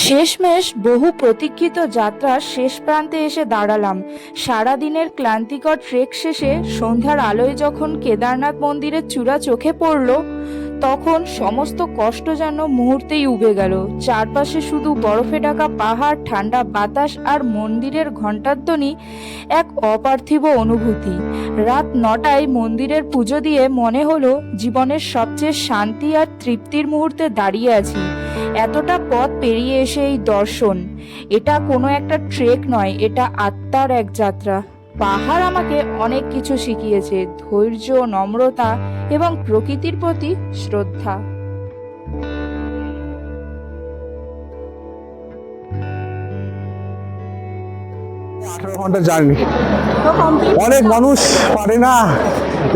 শেষমেশ বহু প্রতীক্ষিত যাত্রার শেষ প্রান্তে এসে দাঁড়ালাম। সারাদিনের ক্লান্তিকর ট্রেক শেষে সন্ধ্যার আলোয় যখন কেদারনাথ মন্দিরের চূড়া চোখে পড়ল, তখন সমস্ত কষ্ট যেন মুহূর্তেই উবে গেল। চারপাশে শুধু বরফে ঢাকা পাহাড়, ঠান্ডা বাতাস আর মন্দিরের ঘণ্টাধ্বনি, এক অপার্থিব অনুভূতি। রাত 9টায় মন্দিরের পুজো দিয়ে মনে হলো জীবনের সবচেয়ে শান্তি আর তৃপ্তির মুহূর্তে দাঁড়িয়ে আছি। এতটা পথ পেরিয়ে এসে এই দর্শন, এটা কোনো একটা ট্রেক নয়, এটা আত্মার এক যাত্রা। পাহাড় আমাকে অনেক কিছু শিখিয়েছে, ধৈর্য, নম্রতা এবং প্রকৃতির প্রতি শ্রদ্ধা। 18 ঘন্টা জার্নি, অনেক মানুষ পারে না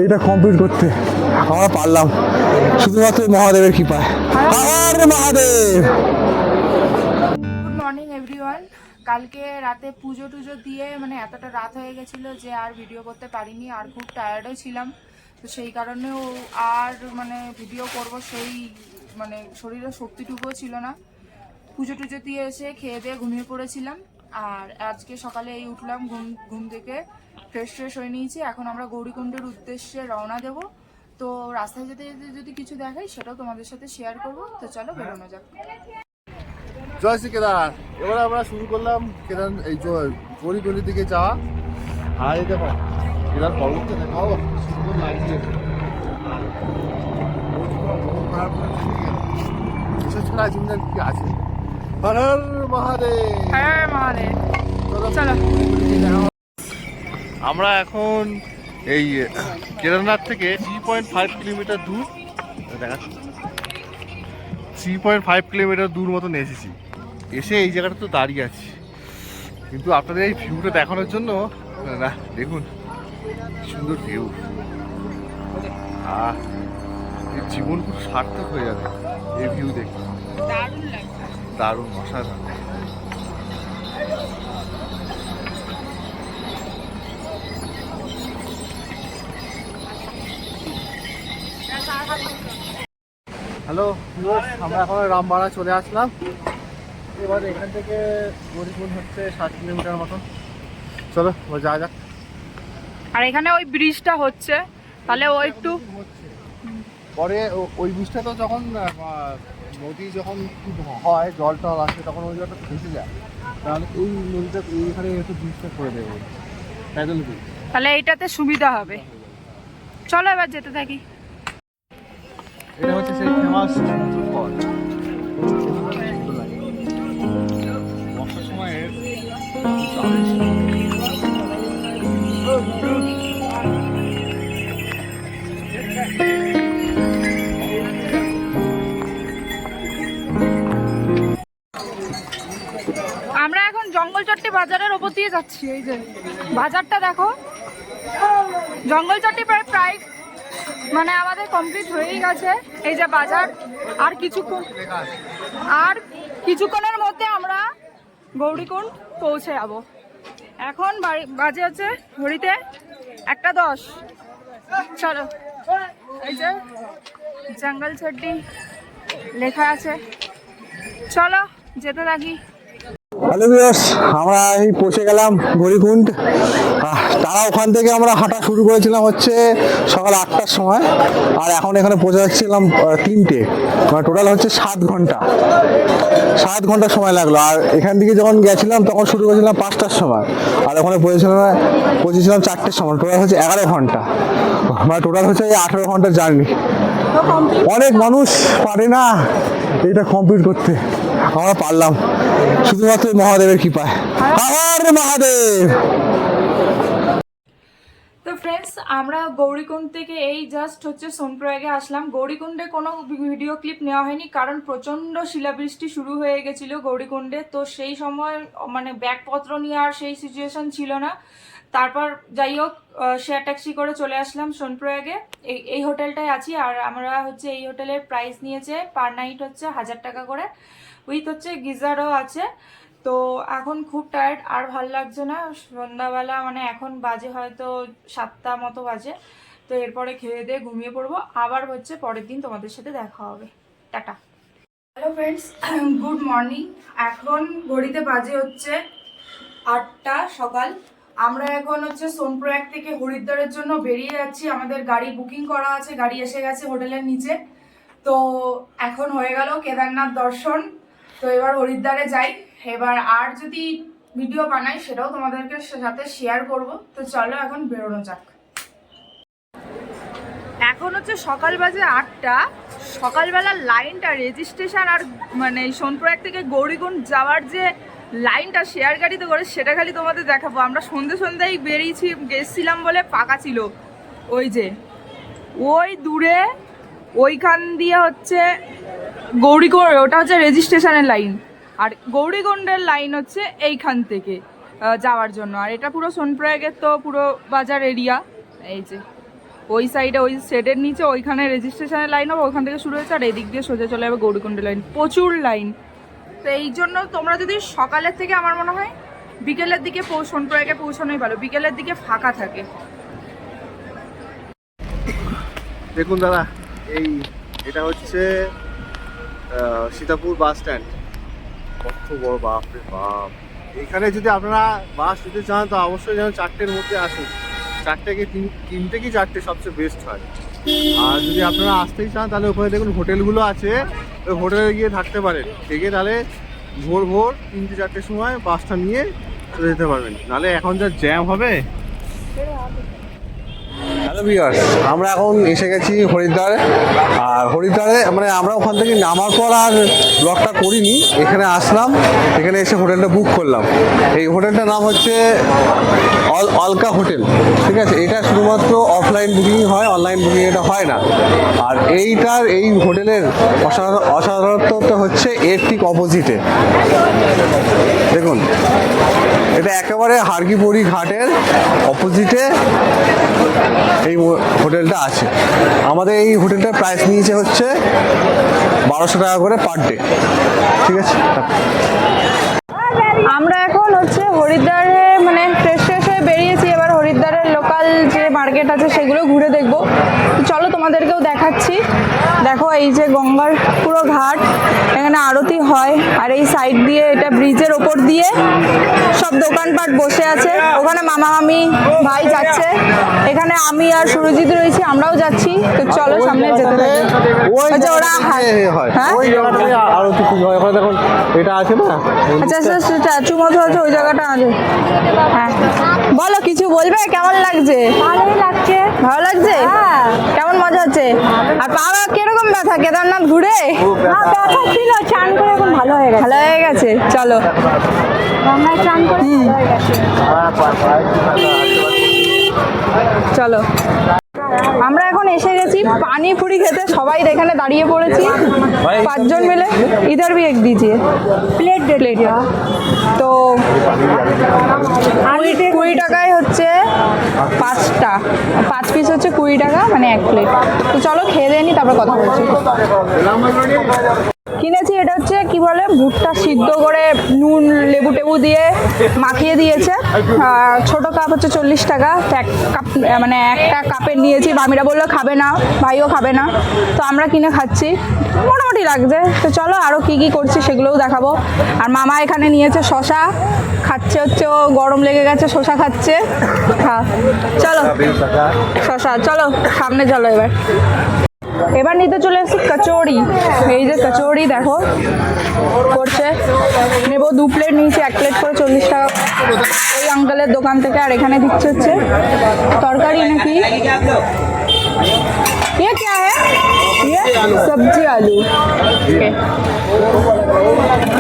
এটা কমপ্লিট করতে। আমরা পারলাম শুধুমাত্র মহাদেবের কৃপায়। Har Mahadev. Good morning everyone. কালকে রাতে পুজো টুজো দিয়ে এতটা রাত হয়ে গেছিলো যে আর ভিডিও করতে পারিনি, আর খুব টায়ার্ডও ছিলাম। তো সেই কারণেও আর ভিডিও করব সেই শরীরে শক্তিটুকুও ছিল না। পুজো টুজো দিয়ে এসে খেয়ে দিয়ে ঘুমিয়ে পড়েছিলাম। আর আজকে সকালে এই উঠলাম ঘুম থেকে, ফ্রেশ হয়ে নিয়েছি। এখন আমরা গৌরীকুণ্ডের উদ্দেশ্যে রওনা দেব। তো রাস্তায় যেতে যেতে যদি কিছু দেখাই সেটাও তোমাদের সাথে শেয়ার করব। তো চলো বেরোনো যাক। জয় শ্রী কেদার। এবার আমরা শুরু করলাম কেদার এই গৌরীকুণ্ডের দিকে যাওয়া। আর এই দেখো কেদার পর্বতটা দেখাও, সুন্দর লাগছে। ছাড়া চিন্তা কি আছে। হর হর মহাদেব, হর মহাদেব। চলো। আমরা এখন এই কেদারনাথ থেকে 3.5 কিলোমিটার দূর, দেখা 3.5 কিলোমিটার দূর মতন এসেছি। এসে এই জায়গাটা তো দাঁড়িয়ে আছি, কিন্তু আপনাদের এই ভিউটা দেখানোর জন্য না, দেখুন সুন্দর ভিউ। এই জীবন খুব সার্থক হয়ে যাবে এই ভিউ দেখে। দারুণ লাগছে, দারুণ, অসাধারণ। হ্যালো, আমরা এখন রামবাড়া চলে আসলাম। এবার এখান থেকে গৌরীকুণ্ড হচ্ছে 7 কিলোমিটার মতন। চলো যাওয়া যাক। আর এখানে ওই ব্রিজটা হচ্ছে, তাহলে ও একটু পরে ওই ব্রিজটা তো যখন নদী যখন হয়, জল টল আসে, তখন ওই জায়গাটা ভেসে যায়। তাহলে এই নদীটা এইখানে একটু ব্রিজটা করে দেবো, প্যাডেল ব্রিজ। তাহলে এইটাতে সুবিধা হবে। চলো এবার যেতে থাকি। এটা হচ্ছে সেই ফেমাস ফল। বর্ষার সময়ে আমরা এখন জঙ্গলচট্টি বাজারের ওপর দিয়ে যাচ্ছি। এই যে বাজারটা দেখো, জঙ্গলচট্টি প্রায় আমাদের কমপ্লিট হয়েই গেছে। এই যে বাজার, আর কিছুক্ষণের মধ্যে আমরা গৌরীকুণ্ড পৌঁছে যাব। এখন বাজে হচ্ছে ঘড়িতে 1:10। চলো, এই যে জঙ্গলচট্টি লেখা আছে, চলো যেতে থাকি। হ্যালো ভিউয়ার্স, আমরা এই পৌঁছে গেলাম গৌরীকুণ্ড। তারা ওখান থেকে আমরা হাঁটা শুরু করেছিলাম হচ্ছে সকাল 8টার সময়, আর এখন এখানে পৌঁছে যাচ্ছিলাম 3টে। টোটাল হচ্ছে 7 ঘন্টা সময় লাগলো। আর এখান থেকে যখন গেছিলাম তখন শুরু করেছিলাম 5টার সময়, আর ওখানে পৌঁছেছিলাম 4টের সময়। টোটাল হচ্ছে 11 ঘন্টা, টোটাল হচ্ছে এই 18 ঘন্টার জার্নি। অনেক মানুষ পারে না এটা কমপ্লিট করতে। আমরা পারলাম শুধুমাত্র মহাদেবের কৃপায়। হর মহাদেব। তো ফ্রেন্ডস, আমরা গৌরীকুণ্ড থেকে এই জাস্ট হচ্ছে সোনপ্রয়াগে আসলাম। গৌরীকুণ্ডে কোনো ভিডিও ক্লিপ নেওয়া হয়নি, কারণ প্রচণ্ড শিলাবৃষ্টি শুরু হয়ে গেছিলো গৌরীকুণ্ডে। তো সেই সময় ব্যাগপত্র নিয়ে আর সেই সিচুয়েশন ছিল না। তারপর যাই হোক, শেয়ার ট্যাক্সি করে চলে আসলাম সোনপ্রয়াগে। এই হোটেলটায় আছি। আর আমরা হচ্ছে এই হোটেলের প্রাইস নিয়েছে পার নাইট হচ্ছে 1000 টাকা করে, উইথ হচ্ছে গিজারও আছে। তো এখন খুব টায়ার্ড, আর ভাল লাগছে না। সন্ধ্যাবেলা এখন বাজে হয়তো 7টা মতো বাজে। তো এরপরে খেয়ে দিয়ে ঘুমিয়ে পড়বো। আবার হচ্ছে পরের দিন তোমাদের সাথে দেখা হবে। Tata. Hello friends, good morning. এখন ঘড়িতে বাজে হচ্ছে 8টা সকাল। আমরা এখন হচ্ছে সোনপ্রয়াগ থেকে হরিদ্বারের জন্য বেরিয়ে যাচ্ছি। আমাদের গাড়ি বুকিং করা আছে, গাড়ি এসে গেছে হোটেলের নিচে। তো এখন হয়ে গেল কেদারনাথ দর্শন। তো এবার হরিদ্বারে যাই। এবার আর যদি ভিডিও বানাই সেটাও তোমাদেরকে সাথে শেয়ার করব। তো চলো এখন বেরোনো যাক। এখন হচ্ছে সকাল বাজে 8টা। সকালবেলার লাইনটা রেজিস্ট্রেশন আর মানে সোনপ্রয়াগ থেকে গৌরীকুণ্ড যাওয়ার যে লাইনটা শেয়ার গাড়িতে করে সেটা খালি তোমাদের দেখাবো। আমরা সন্ধ্যেই বেরিয়েছি, গেছিলাম বলে ফাঁকা ছিল। ওই যে ওই দূরে ওইখান দিয়ে হচ্ছে গৌরীকুণ্ড, ওটা হচ্ছে রেজিস্ট্রেশনের লাইন, আর গৌরীকুণ্ডের লাইন হচ্ছে এইখান থেকে যাওয়ার জন্য। আর এটা পুরো সোনপ্রয়াগের তো পুরো বাজার এরিয়া। এই যে ওই সাইডে ওই শেডের নিচে ওইখানে রেজিস্ট্রেশনের লাইন হবে, ওইখান থেকে শুরু হয়েছে। আর এই দিক দিয়ে সোজা চলে যাবে গৌরীকুণ্ডের লাইন, প্রচুর লাইন। তো এই জন্য তোমরা যদি সকালের থেকে আমার মনে হয় বিকেলের দিকে সোনপ্রয়াগে পৌঁছানোই ভালো, বিকেলের দিকে ফাঁকা থাকে। দেখুন দাদা, এটা হচ্ছে সীতাপুর বাস স্ট্যান্ড। কত বড়, বাপ রে বাপ। এখানে যদি আপনারা বাস নিতে চান তো অবশ্যই যেন 4টের মধ্যে আসুন। 4টে কি 3টে কি 4টে সবচেয়ে বেস্ট হয়। আর যদি আপনারা আসতেই চান তাহলে ওখানে দেখুন হোটেলগুলো আছে, ওই হোটেলে গিয়ে থাকতে পারেন। থেকে তাহলে ভোর 3টে-4টের সময় বাসটা নিয়ে চলে যেতে পারবেন। নাহলে এখন যা জ্যাম হবে। হ্যালো ভিউয়ার্স, আমরা এখন এসে গেছি হরিদ্বারে। আর হরিদ্বারে মানে আমরা ওখান থেকে নামার পর আর ব্লগটা করিনি, এখানে আসলাম, এখানে এসে হোটেলটা বুক করলাম। এই হোটেলটার নাম হচ্ছে অলকা হোটেল, ঠিক আছে। এটা শুধুমাত্র অফলাইন বুকিং হয়, অনলাইন বুকিং এটা হয় না। আর এই হোটেলের অসাধারণত্ব হচ্ছে এর ঠিক অপোজিটে। দেখুন, এটা একেবারে হারকিপড়ি ঘাটের অপোজিটে এই হোটেলটা আছে। আমাদের এই হোটেলটার প্রাইস নিয়েছে হচ্ছে 1200 টাকা করে পার ডে, ঠিক আছে। আমরা এখন হচ্ছে হরিদ্বারে মানে ফ্রেশ হয়ে বেরিয়েছি। এবার হরিদ্বারের লোকাল যে মার্কেট আছে সেগুলো ঘুরে দেখবো। চলো তোমাদেরকেও দেখাচ্ছি। দেখো এই যে গঙ্গার পুরো ঘাট, এখানে আরতি হয়। আর এই সাইড দিয়ে এটা ব্রিজের ওপর দিয়ে সব দোকানপাট বসে আছে। ওখানে মামা মামি ভাই যাচ্ছে, এখানে আমি আর সুরজিৎ রয়েছি, আমরাও যাচ্ছি। তো চলো সামনে যেতে থাকি। ওরা আরতি পুজো হয় ওখানে, দেখুন এটা আছে না। আচ্ছা আচ্ছা, স্ট্যাচু মতো আছে, ওই জায়গাটা আছে। হ্যাঁ বলো, কিছু বলবে? কেমন লাগছে? ভালোই লাগছে। ভালো লাগছে? কেমন মজা হচ্ছে? আর পা কিরকম ব্যথা কেদারনাথ ঘুরে? ব্যথা ছিল, চান করে এখন ভালো হয়ে গেছে। ভালো হয়ে গেছে। চলো গঙ্গায় চান করে ভালো হয়ে গেছে। চলো, আমরা এখন এসে গেছি পানিপুরি খেতে। সবাই এখানে দাঁড়িয়ে পড়েছি 5 জন মিলে। ইধার ভি এক দিজিয়ে প্লেট প্লেট। তো 20 টাকায় হচ্ছে 5টা, 5 পিস হচ্ছে 20 টাকা, মানে 1 প্লেট। তো চলো খেয়ে দিয়ে নি, তারপর কথা বলছি। কিনেছি এটা হচ্ছে কি বলে, ভুট্টা সিদ্ধ করে নুন লেবু টেবু দিয়ে মাখিয়ে দিয়েছে। ছোট কাপ হচ্ছে 40 টাকা। এক কাপ মানে একটা কাপের নিয়েছি। মামিরা বললো খাবে না, ভাইও খাবে না, তো আমরা কিনে খাচ্ছি। মোটামুটি লাগছে। তো চলো আরও কি কি করছি সেগুলোও দেখাবো। আর মামা এখানে নিয়েছে শশা, খাচ্ছে হচ্ছে, ও গরম লেগে গেছে, শশা খাচ্ছে। হ্যাঁ চলো শশা, চলো সামনে চলো। এবার নিতে চলে এসেছি কচুরি। এই যে কচুরি দেখো করছে। নেবো 2 প্লেট, নিয়েছি 1 প্লেট করে 40 টাকা ওই আঙ্কেলের দোকান থেকে। আর এখানে দিচ্ছে হচ্ছে তরকারি নাকি, ये क्या है? ये সবজি আলু।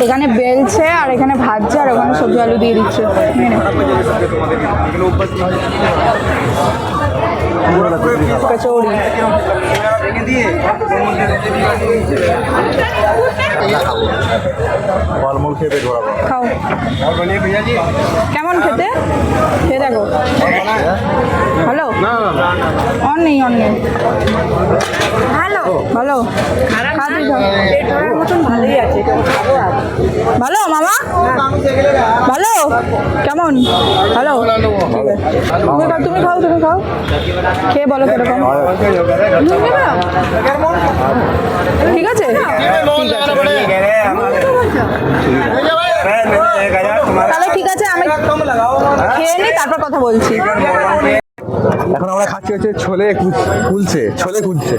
এখানে বেলছে আর এখানে ভাজছে, আর ওখানে সবজি আলু দিয়ে দিচ্ছে। কচুরি খাও। কেমন খেতে? খেয়ে দেখো। ভালো? অন নেই ভালো ভালো। মতন ভালোই আছে। ভালো মামা, ভালো। কেমন? ভালো? তুমি খাও খেয়ে বলো কিরকম। ঠিক আছে, তাহলে ঠিক আছে, আমি খেয়ে নিই তারপর কথা বলছি। এখন আমরা খাচ্ছি হচ্ছে ছোলে কুলছে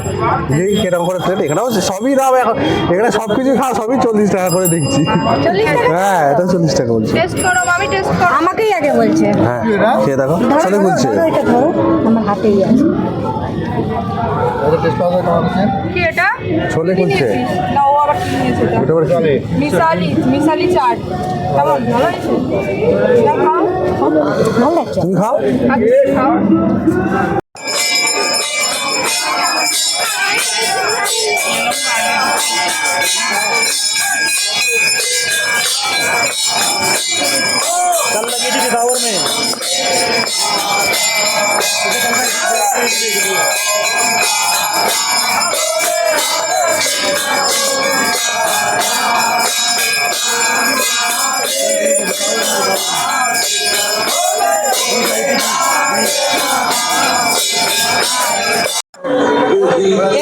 এই কিরকম করে প্লেট, এখানেও সবই দাম এখন, এখানে সব কিছু খাওয়া সবই 40 টাকা করে দেখছি। হ্যাঁ, এটা 40 টাকা বলছে। আমাকেই আগে বলছে। হ্যাঁ, খেয়ে দেখো, ছোলে কুলছে। এটা ধরো, আমার হাতেই আছে। কি এটা? ছোলে কুলছে। না, ও আবার কি নিয়েছে এটা? এটা আবার চলে। মিসালি চাট। কেমন? ভালো হয়েছে? খাও। ভালো লাগছে। তুমি খাও। আচ্ছা, খাও।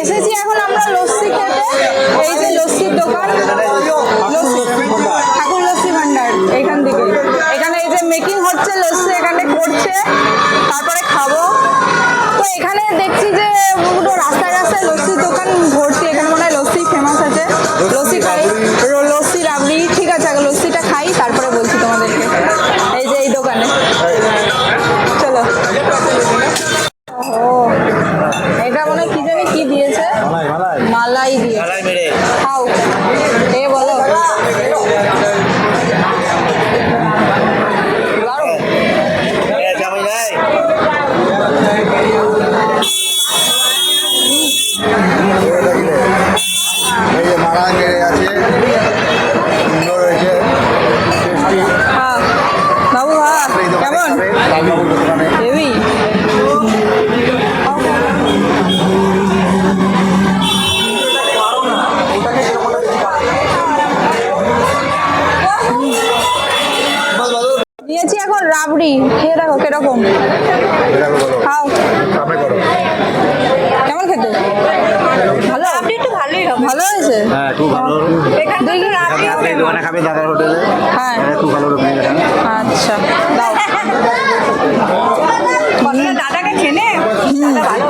এসেছি এখন আমরা লস্যি খেতে। এই যে লস্যির দোকান, ঠাকুর লস্যি ভান্ডার, এইখান থেকে। এখানে এই যে মেকিং হচ্ছে লস্যি, এখানে করছে, তারপরে খাবো। তো এখানে দেখছি যে পুরো রাস্তায় রাস্তায় লস্যির দোকান ভর্তি। এখানে মনে হয় লস্যি ফেমাস আছে। লস্যি খাই, লস্যি রাবড়ি। ঠিক আছে, আগে লস্যিটা খাই, তারপরে বলছি তোমাদেরকে। এই যে এই দোকানে, চলো। ও, এটা মনে হয় কি জানি কি দিয়েছে, মালাই দিয়ে। খাও, এ বলো। এই যে মারা নেড়ে আছে, সুন্দর হয়েছে, হ্যাঁ বাবু, হ্যাঁ কেমন? হেভি। নিয়েছি এখন রাবড়ি, খেয়ে দেখো কিরকম। খাও, কেমন খেতে? ভালো? রাবড়ি একটু ভালোই হবে। ভালো হয়েছে? হ্যাঁ, খুব ভালো। দেখি রাবড়ি দোকানে খাবে দাদার হোটেলে, হ্যাঁ খুব ভালো রকম। আচ্ছা, দাও। দাদাকে চেনে? ভালো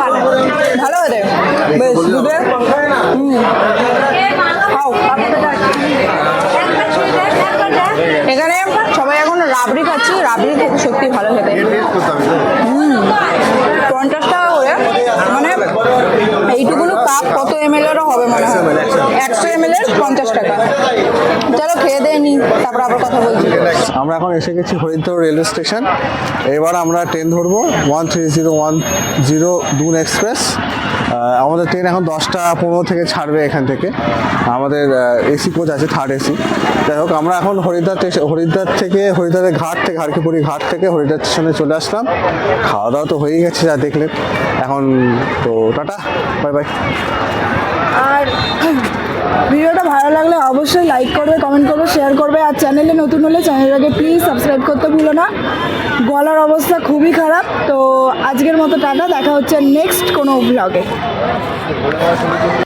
ভালো হয়ে দেবে, বেশ দুধে। খাও। এখানে সবাই এখন রাবড়ি খাচ্ছি, রাবড়ি খেতে সত্যি ভালো খেতে। 50 টাকা করে, মানে এইটুকুনো কাপ কত ml-এরও হবে মনে হয়, 100 ml-এর 50 টাকা। চলো খেয়ে দিয়ে নি, তারপর আবার কথা বলছি। আমরা এখন এসে গেছি হরিদ্বার রেলওয়ে স্টেশন। এবার আমরা ট্রেন ধরবো 1301 দুন এক্সপ্রেস। আমাদের ট্রেন এখন 10:15 থেকে ছাড়বে এখান থেকে। আমাদের এসি কোচ আছে, 3rd এসি। যাই হোক, আমরা এখন হরিদ্বারের ঘাট থেকে, হারকিপুরি ঘাট থেকে হরিদ্বার স্টেশনে চলে আসলাম। খাওয়া দাওয়া তো হয়েই গেছে যা দেখলেন। এখন তো টাটা, বাই বাই। আর ভিডিওটা ভালো লাগলে অবশ্যই লাইক করবে, কমেন্ট করবে, শেয়ার করবে। আর চ্যানেলে নতুন হলে চ্যানেলটাকে প্লিজ সাবস্ক্রাইব করতে ভুলো না। গলার অবস্থা খুবই খারাপ। তো আজকের মতো টাটা, দেখা হচ্ছে নেক্সট কোনো ব্লগে।